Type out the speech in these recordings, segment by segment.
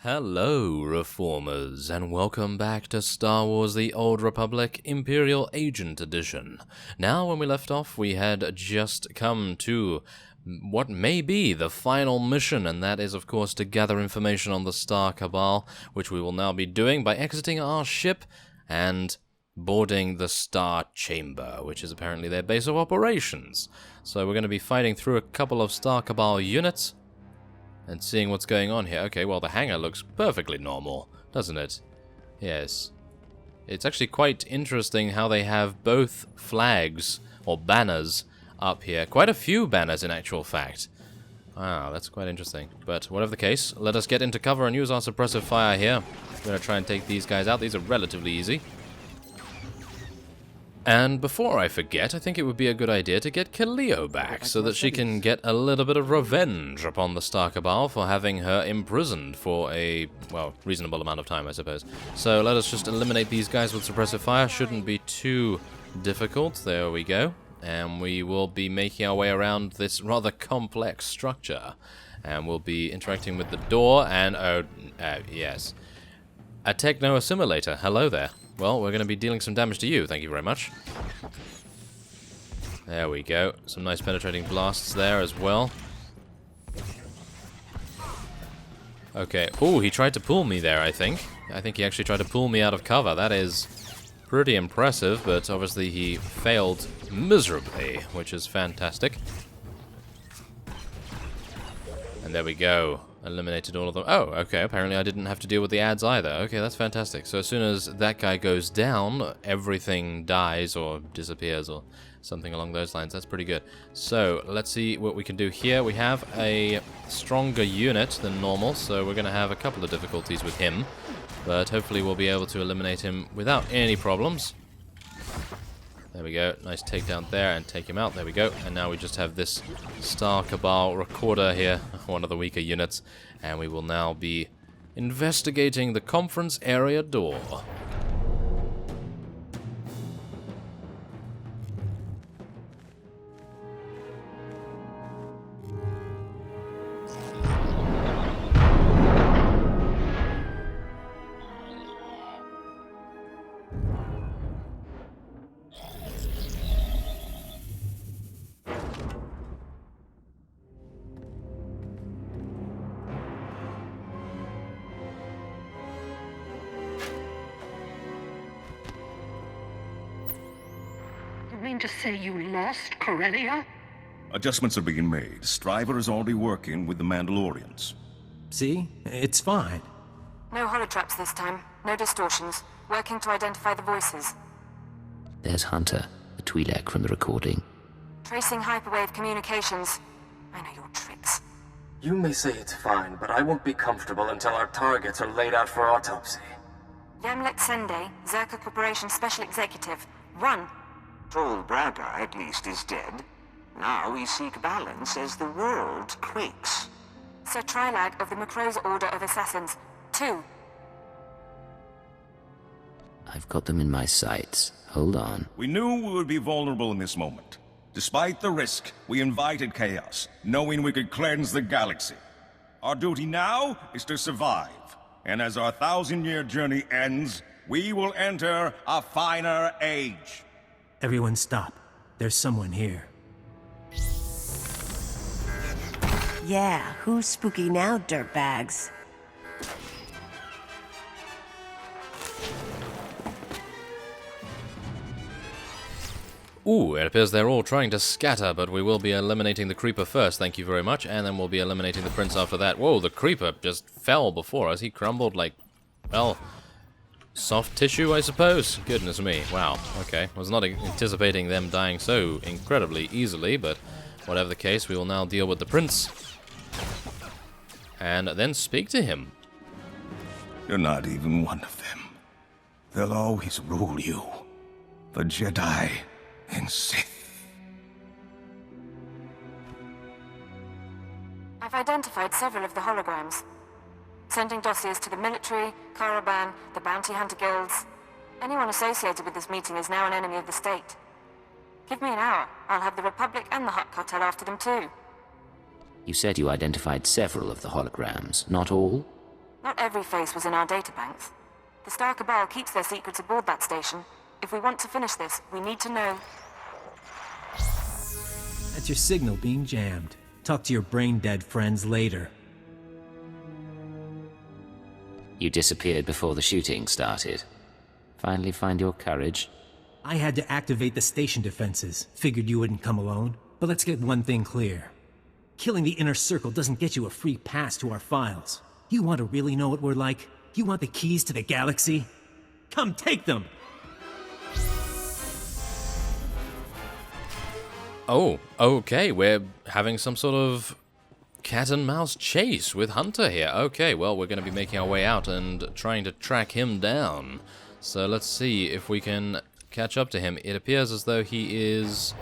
Hello, Reformers, and welcome back to Star Wars The Old Republic Imperial Agent Edition. Now, when we left off, we had just come to what may be the final mission, and that is, of course, to gather information on the Star Cabal, which we will now be doing by exiting our ship and boarding the Star Chamber, which is apparently their base of operations. So we're going to be fighting through a couple of Star Cabal units and seeing what's going on here. Okay, well, the hangar looks perfectly normal, doesn't it? Yes. It's actually quite interesting how they have both flags, or banners, up here. Quite a few banners, in actual fact. Wow, that's quite interesting. But whatever the case, let us get into cover and use our suppressive fire here. We're going to try and take these guys out. These are relatively easy. And before I forget, I think it would be a good idea to get Kaleo back, so that she can get a little bit of revenge upon the Star Cabal for having her imprisoned for a, well, reasonable amount of time, I suppose. So let us just eliminate these guys with suppressive fire. Shouldn't be too difficult. There we go. And we will be making our way around this rather complex structure. And we'll be interacting with the door and, yes. A techno assimilator. Hello there. Well, we're going to be dealing some damage to you, thank you very much. There we go. Some nice penetrating blasts there as well. Okay. Ooh, he tried to pull me there, I think. I think he actually tried to pull me out of cover. That is pretty impressive, but obviously he failed miserably, which is fantastic. And there we go. Eliminated all of them. Oh, okay, apparently I didn't have to deal with the ads either. Okay, that's fantastic. So as soon as that guy goes down, everything dies or disappears or something along those lines. That's pretty good. So, let's see what we can do here. We have a stronger unit than normal, so we're going to have a couple of difficulties with him. But hopefully we'll be able to eliminate him without any problems. There we go. Nice takedown there and take him out. There we go. And now we just have this Star Cabal recorder here, one of the weaker units. And we will now be investigating the conference area door. You mean to say you lost Corellia? Adjustments are being made. Striver is already working with the Mandalorians. See? It's fine. No holotraps this time. No distortions. Working to identify the voices. There's Hunter, the Twi'lek from the recording. Tracing hyperwave communications. I know your tricks. You may say it's fine, but I won't be comfortable until our targets are laid out for autopsy. Yamlet Sende, Zerka Corporation Special Executive. Run! Tall Braga, at least, is dead. Now we seek balance as the world quakes. Sir Trilag of the Macro's Order of Assassins. 2. I've got them in my sights. Hold on. We knew we would be vulnerable in this moment. Despite the risk, we invited chaos, knowing we could cleanse the galaxy. Our duty now is to survive. And as our 1,000-year journey ends, we will enter a finer age. Everyone stop. There's someone here. Yeah, who's spooky now, dirtbags? Ooh, it appears they're all trying to scatter, but we will be eliminating the Creeper first, thank you very much, and then we'll be eliminating the Prince after that. Whoa, the Creeper just fell before us. He crumbled like, well, soft tissue, I suppose? Goodness me, wow, okay. I was not anticipating them dying so incredibly easily, but whatever the case, we will now deal with the Prince. And then speak to him. You're not even one of them. They'll always rule you. The Jedi and Sith. I've identified several of the holograms. Sending dossiers to the military, Caravan, the bounty hunter guilds. Anyone associated with this meeting is now an enemy of the state. Give me an hour. I'll have the Republic and the Hutt Cartel after them too. You said you identified several of the holograms, not all? Not every face was in our databanks. The Star Cabal keeps their secrets aboard that station. If we want to finish this, we need to know. That's your signal being jammed. Talk to your brain-dead friends later. You disappeared before the shooting started. Finally find your courage? I had to activate the station defenses. Figured you wouldn't come alone. But let's get one thing clear. Killing the Inner Circle doesn't get you a free pass to our files. You want to really know what we're like? You want the keys to the galaxy? Come take them! Oh, okay, we're having some sort of cat and mouse chase with Hunter here. Okay, well, we're going to be making our way out and trying to track him down. So let's see if we can catch up to him. It appears as though he is...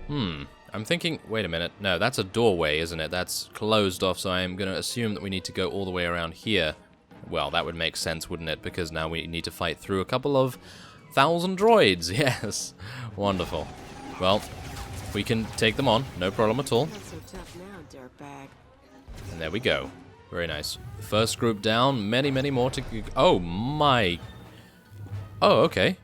I'm thinking... Wait a minute. No, that's a doorway, isn't it? That's closed off, so I'm going to assume that we need to go all the way around here. Well, that would make sense, wouldn't it? Because now we need to fight through a couple of 1,000 droids. Yes. Wonderful. Well, we can take them on. No problem at all. Not so tough now, dirtbag. And there we go. Very nice. First group down. Many, many more to... Oh, my... Oh, okay.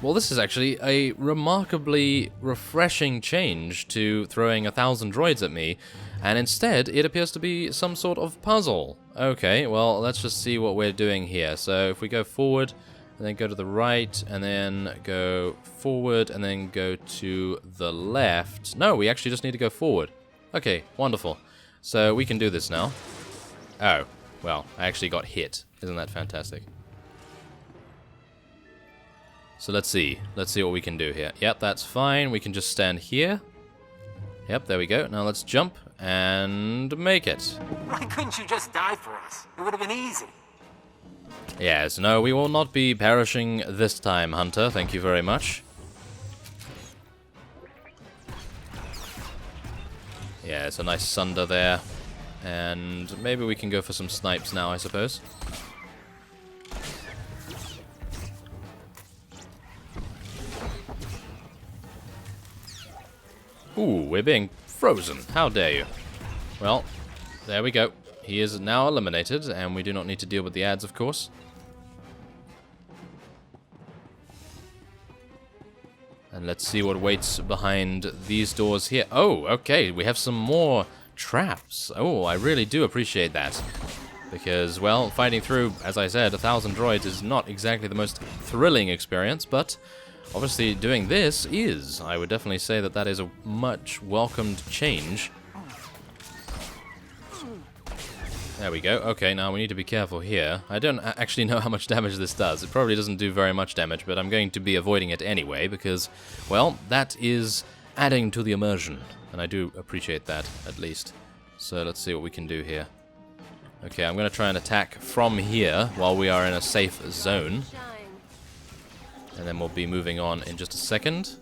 Well, this is actually a remarkably refreshing change to throwing 1,000 droids at me, and instead it appears to be some sort of puzzle. Okay, well, let's just see what we're doing here. So if we go forward, and then go to the right, and then go forward, and then go to the left. No, we actually just need to go forward. Okay, wonderful. So we can do this now. Oh, well, I actually got hit. Isn't that fantastic? So let's see what we can do here. Yep, that's fine. We can just stand here. Yep, there we go. Now let's jump and make it. Why couldn't you just die for us? It would have been easy. Yes, no, we will not be perishing this time, Hunter. Thank you very much. Yeah, it's a nice sunder there. And maybe we can go for some snipes now, I suppose. Ooh, we're being frozen. How dare you? Well, there we go. He is now eliminated, and we do not need to deal with the ads, of course. And let's see what waits behind these doors here. Oh, okay, we have some more traps. Oh, I really do appreciate that. Because, well, fighting through, as I said, 1,000 droids is not exactly the most thrilling experience, but... obviously, doing this is. I would definitely say that that is a much welcomed change. There we go. Okay, now we need to be careful here. I don't actually know how much damage this does. It probably doesn't do very much damage, but I'm going to be avoiding it anyway because, well, that is adding to the immersion. And I do appreciate that, at least. So let's see what we can do here. Okay, I'm going to try and attack from here while we are in a safe zone. And then we'll be moving on in just a second.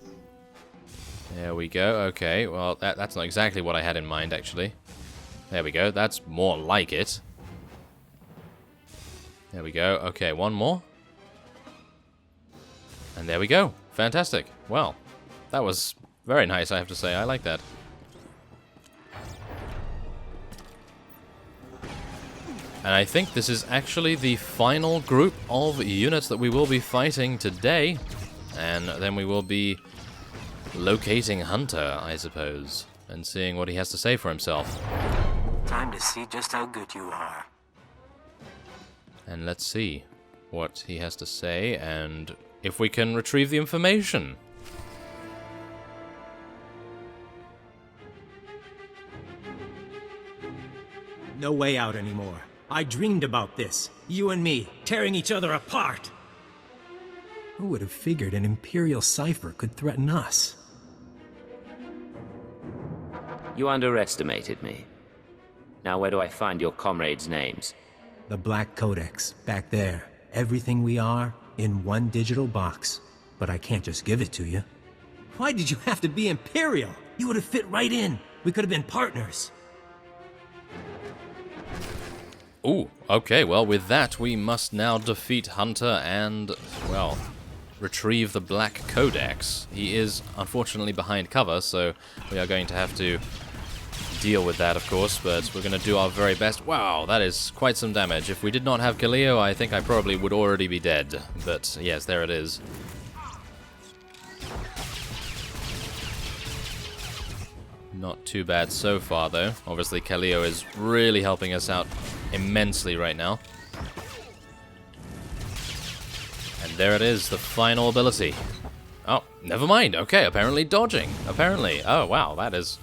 There we go. Okay, well, that's not exactly what I had in mind, actually. There we go. That's more like it. There we go. Okay, one more. And there we go. Fantastic. Well, that was very nice, I have to say. I like that. And I think this is actually the final group of units that we will be fighting today. And then we will be locating Hunter, I suppose, and seeing what he has to say for himself. Time to see just how good you are. And let's see what he has to say and if we can retrieve the information. No way out anymore. I dreamed about this. You and me, tearing each other apart. Who would have figured an Imperial cipher could threaten us? You underestimated me. Now where do I find your comrades' names? The Black Codex, back there. Everything we are, in one digital box. But I can't just give it to you. Why did you have to be Imperial? You would have fit right in. We could have been partners. Ooh, okay, well, with that, we must now defeat Hunter and, well, retrieve the Black Codex. He is, unfortunately, behind cover, so we are going to have to deal with that, of course, but we're going to do our very best. Wow, that is quite some damage. If we did not have Kaleo, I think I probably would already be dead. But yes, there it is. Not too bad so far, though. Obviously, Kaleo is really helping us out immensely right now. And there it is, the final ability. Oh, never mind. Okay, apparently dodging. Apparently. Oh, wow, that is...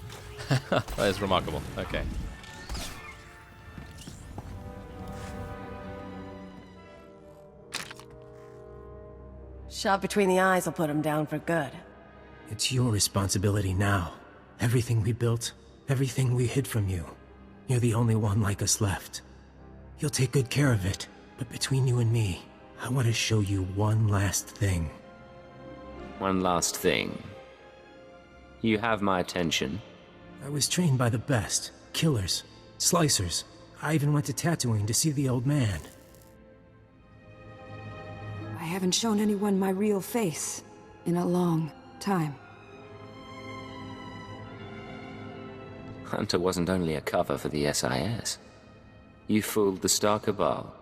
that is remarkable. Okay. Shot between the eyes will put him down for good. It's your responsibility now. Everything we built, everything we hid from you. You're the only one like us left. You'll take good care of it, but between you and me, I want to show you one last thing. One last thing. You have my attention. I was trained by the best. Killers. Slicers. I even went to Tatooine to see the old man. I haven't shown anyone my real face in a long time. Hunter wasn't only a cover for the SIS. You fooled the Star Cabal.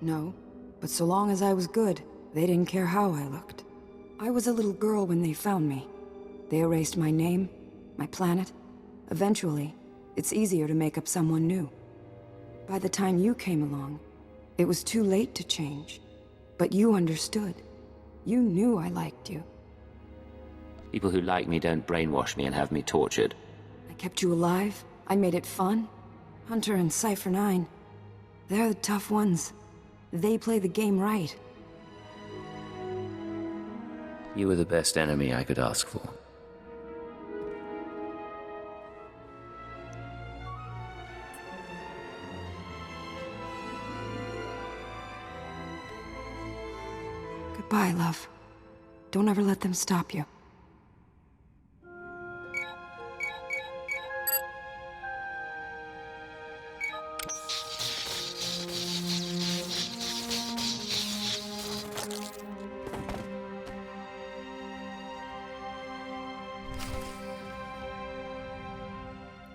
No, but so long as I was good, they didn't care how I looked. I was a little girl when they found me. They erased my name, my planet. Eventually, it's easier to make up someone new. By the time you came along, it was too late to change. But you understood. You knew I liked you. People who like me don't brainwash me and have me tortured. I kept you alive. I made it fun. Hunter and Cypher 9. They're the tough ones. They play the game right. You were the best enemy I could ask for. Goodbye, love. Don't ever let them stop you.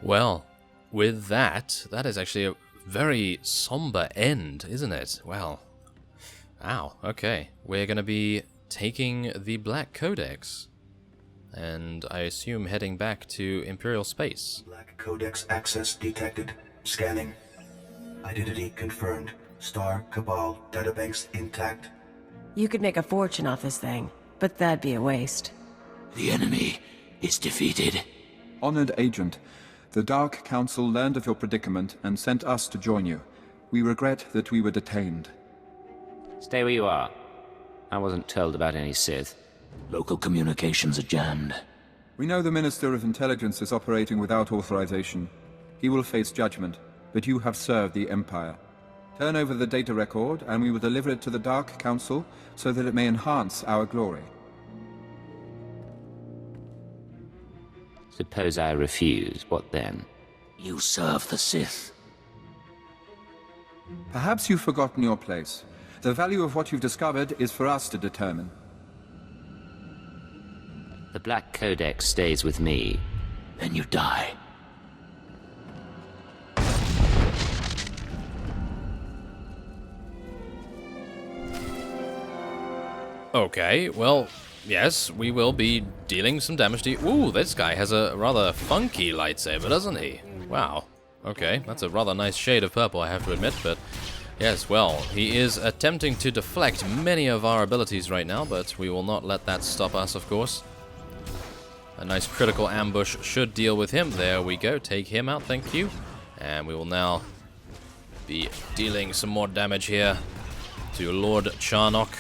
Well, with that, that is actually a very somber end, isn't it? Well, ow, okay. We're going to be taking the Black Codex, and I assume heading back to Imperial space. Black Codex access detected. Scanning. Identity confirmed. Star Cabal databanks intact. You could make a fortune off this thing, but that'd be a waste. The enemy is defeated. Honored Agent, the Dark Council learned of your predicament and sent us to join you. We regret that we were detained. Stay where you are. I wasn't told about any Sith. Local communications are jammed. We know the Minister of Intelligence is operating without authorization. He will face judgment, but you have served the Empire. Turn over the data record, and we will deliver it to the Dark Council so that it may enhance our glory. Suppose I refuse, what then? You serve the Sith. Perhaps you've forgotten your place. The value of what you've discovered is for us to determine. The Black Codex stays with me. Then you die. Okay, well, yes, we will be dealing some damage to you. Ooh, this guy has a rather funky lightsaber, doesn't he? Wow. Okay, that's a rather nice shade of purple, I have to admit, but... yes, well, he is attempting to deflect many of our abilities right now, but we will not let that stop us, of course. A nice critical ambush should deal with him. There we go, take him out, thank you. And we will now be dealing some more damage here to Lord Charnock.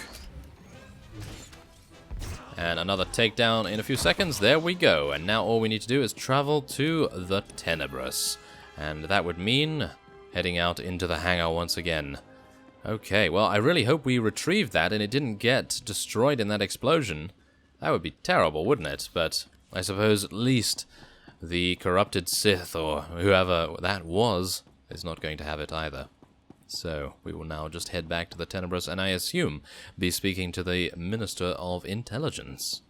And another takedown in a few seconds. There we go. And now all we need to do is travel to the Tenebrous. And that would mean heading out into the hangar once again. Okay, well, I really hope we retrieved that and it didn't get destroyed in that explosion. That would be terrible, wouldn't it? But I suppose at least the corrupted Sith, or whoever that was, is not going to have it either. So, we will now just head back to the Tenebrous, and I assume be speaking to the Minister of Intelligence.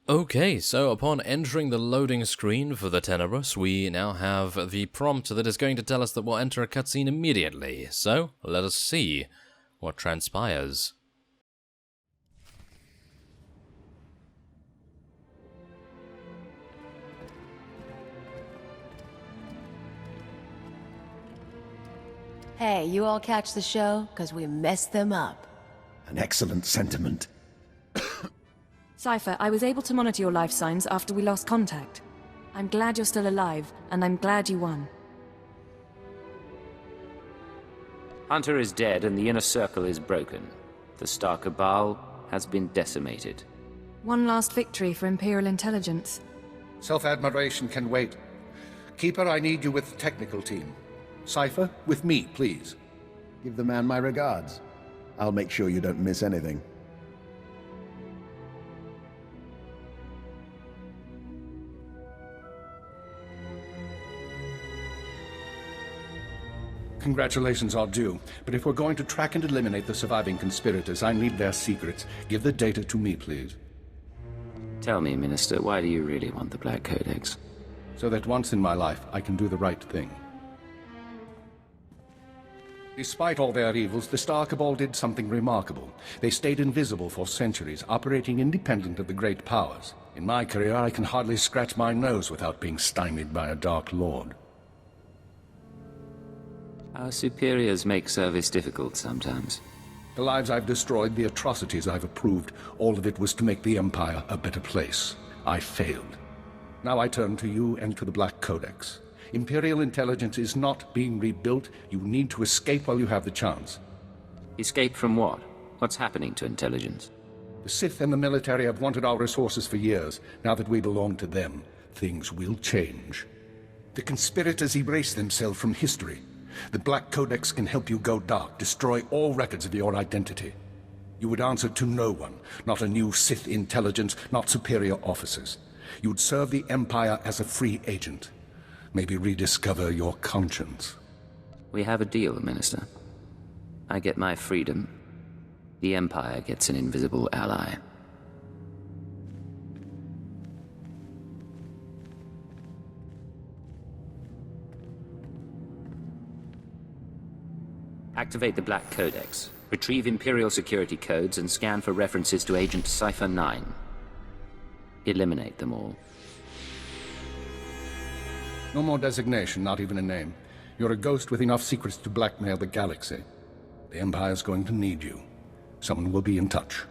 Okay, so upon entering the loading screen for the Tenebrous, we now have the prompt that is going to tell us that we'll enter a cutscene immediately. So, let us see what transpires. Hey, you all catch the show? 'Cause we messed them up. An excellent sentiment. Cypher, I was able to monitor your life signs after we lost contact. I'm glad you're still alive, and I'm glad you won. Hunter is dead and the inner circle is broken. The Star Cabal has been decimated. One last victory for Imperial intelligence. Self-admiration can wait. Keeper, I need you with the technical team. Cypher, with me, please. Give the man my regards. I'll make sure you don't miss anything. Congratulations are due, but if we're going to track and eliminate the surviving conspirators, I need their secrets. Give the data to me, please. Tell me, Minister, why do you really want the Black Codex? So that once in my life, I can do the right thing. Despite all their evils, the Star Cabal did something remarkable. They stayed invisible for centuries, operating independent of the great powers. In my career, I can hardly scratch my nose without being stymied by a Dark Lord. Our superiors make service difficult sometimes. The lives I've destroyed, the atrocities I've approved, all of it was to make the Empire a better place. I failed. Now I turn to you and to the Black Codex. Imperial intelligence is not being rebuilt. You need to escape while you have the chance. Escape from what? What's happening to intelligence? The Sith and the military have wanted our resources for years. Now that we belong to them, things will change. The conspirators erase themselves from history. The Black Codex can help you go dark, destroy all records of your identity. You would answer to no one, not a new Sith intelligence, not superior officers. You would serve the Empire as a free agent. Maybe rediscover your conscience. We have a deal, Minister. I get my freedom. The Empire gets an invisible ally. Activate the Black Codex. Retrieve Imperial security codes and scan for references to Agent Cypher 9. Eliminate them all. No more designation, not even a name. You're a ghost with enough secrets to blackmail the galaxy. The Empire's going to need you. Someone will be in touch.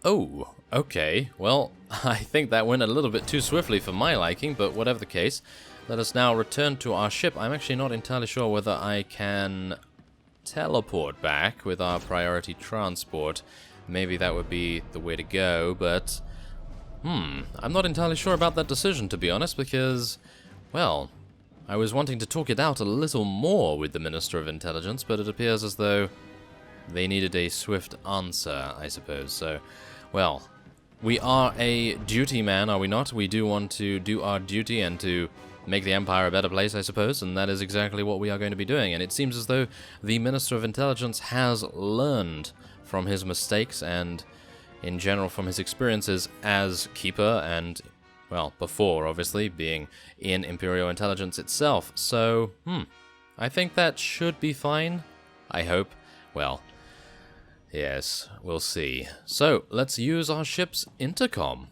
Oh, okay. Well, I think that went a little bit too swiftly for my liking, but whatever the case, let us now return to our ship. I'm actually not entirely sure whether I can teleport back with our priority transport. Maybe that would be the way to go, but I'm not entirely sure about that decision, to be honest, because, well, I was wanting to talk it out a little more with the Minister of Intelligence, but it appears as though they needed a swift answer, I suppose. So, well, we are a duty man, are we not? We do want to do our duty and to make the Empire a better place, I suppose, and that is exactly what we are going to be doing. And it seems as though the Minister of Intelligence has learned from his mistakes and, in general, from his experiences as Keeper and, well, before, obviously, being in Imperial Intelligence itself. So, I think that should be fine. I hope. Well, yes, we'll see. So, let's use our ship's intercom.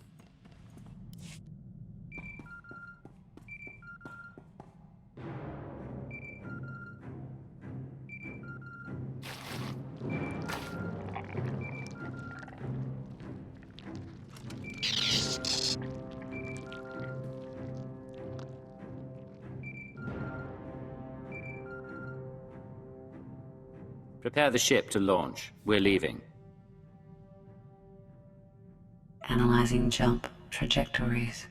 Prepare the ship to launch. We're leaving. Analyzing jump trajectories.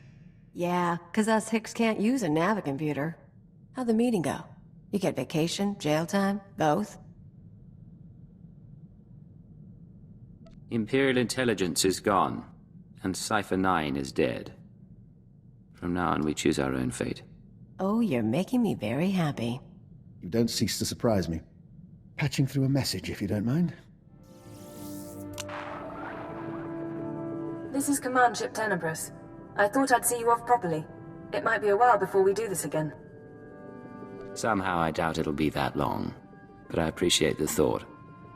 Yeah, 'cause us Hicks can't use a navicomputer. How'd the meeting go? You get vacation, jail time, both? Imperial intelligence is gone, and Cypher 9 is dead. From now on, we choose our own fate. Oh, you're making me very happy. You don't cease to surprise me. Patching through a message, if you don't mind. This is Command Ship Tenebris. I thought I'd see you off properly. It might be a while before we do this again. Somehow I doubt it'll be that long, but I appreciate the thought.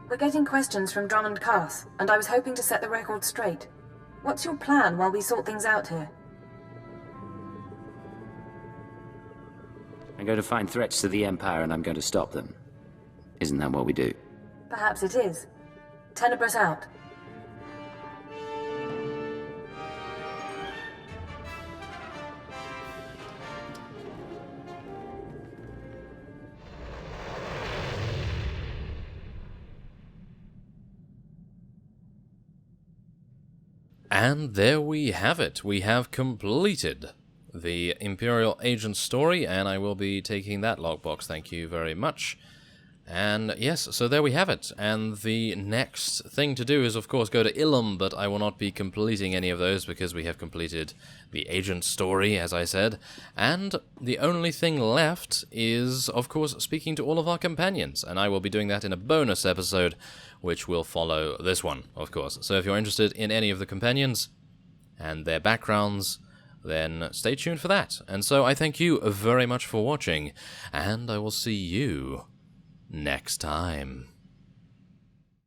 We're getting questions from Drummond Cass, and I was hoping to set the record straight. What's your plan while we sort things out here? I'm going to find threats to the Empire and I'm going to stop them. Isn't that what we do? Perhaps it is. Tenebris out. And there we have it. We have completed the Imperial Agent story, and I will be taking that logbox. Thank you very much. And yes, so there we have it. And the next thing to do is, of course, go to Ilum, but I will not be completing any of those because we have completed the Agent story, as I said. And the only thing left is, of course, speaking to all of our companions, and I will be doing that in a bonus episode, which will follow this one, of course. So if you're interested in any of the companions and their backgrounds, then stay tuned for that. And so I thank you very much for watching, and I will see you next time.